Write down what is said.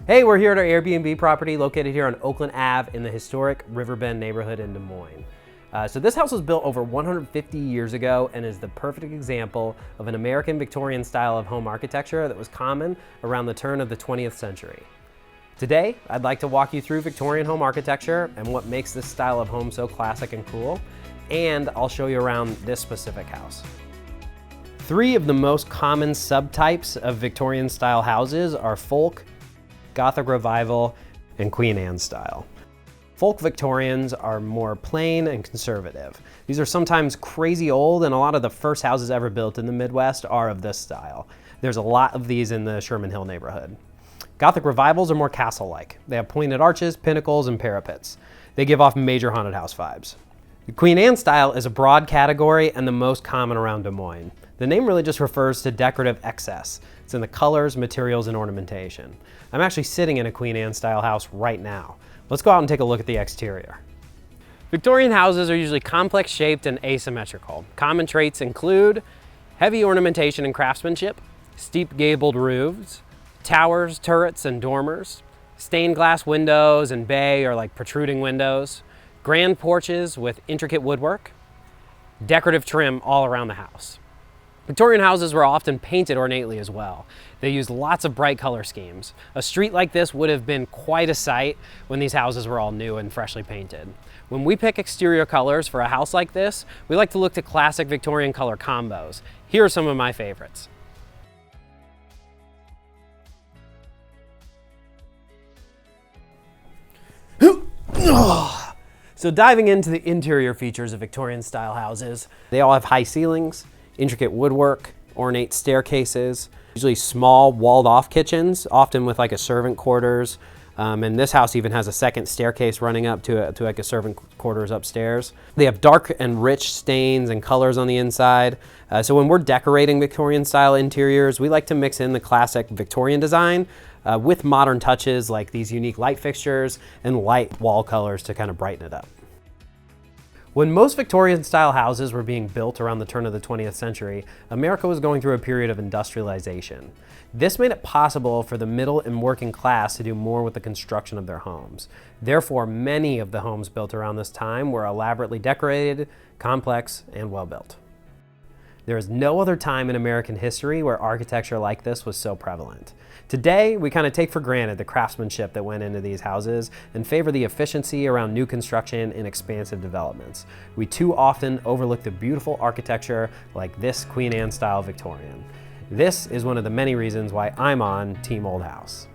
Hey, we're here at our Airbnb property located here on Oakland Ave in the historic Riverbend neighborhood in Des Moines. So this house was built over 150 years ago and is the perfect example of an American Victorian style of home architecture that was common around the turn of the 20th century. Today, I'd like to walk you through Victorian home architecture and what makes this style of home so classic and cool, and I'll show you around this specific house. Three of the most common subtypes of Victorian style houses are folk, Gothic Revival, and Queen Anne style. Folk Victorians are more plain and conservative. These are sometimes crazy old, and a lot of the first houses ever built in the Midwest are of this style. There's a lot of these in the Sherman Hill neighborhood. Gothic Revivals are more castle-like. They have pointed arches, pinnacles, and parapets. They give off major haunted house vibes. The Queen Anne style is a broad category and the most common around Des Moines. The name really just refers to decorative excess. It's in the colors, materials, and ornamentation. I'm actually sitting in a Queen Anne style house right now. Let's go out and take a look at the exterior. Victorian houses are usually complex shaped and asymmetrical. Common traits include heavy ornamentation and craftsmanship, steep gabled roofs, towers, turrets, and dormers, stained glass windows and bay or like protruding windows, grand porches with intricate woodwork, decorative trim all around the house. Victorian houses were often painted ornately as well. They used lots of bright color schemes. A street like this would have been quite a sight when these houses were all new and freshly painted. When we pick exterior colors for a house like this, we like to look to classic Victorian color combos. Here are some of my favorites. So diving into the interior features of Victorian style houses, they all have high ceilings, intricate woodwork, ornate staircases, usually small walled off kitchens, often with like a servant quarters. And this house even has a second staircase running up to like a servant quarters upstairs. They have dark and rich stains and colors on the inside. So when we're decorating Victorian style interiors, we like to mix in the classic Victorian design with modern touches like these unique light fixtures and light wall colors to kind of brighten it up. When most Victorian style houses were being built around the turn of the 20th century, America was going through a period of industrialization. This made it possible for the middle and working class to do more with the construction of their homes. Therefore, many of the homes built around this time were elaborately decorated, complex, and well built. There is no other time in American history where architecture like this was so prevalent. Today, we kind of take for granted the craftsmanship that went into these houses and favor the efficiency around new construction and expansive developments. We too often overlook the beautiful architecture like this Queen Anne style Victorian. This is one of the many reasons why I'm on Team Old House.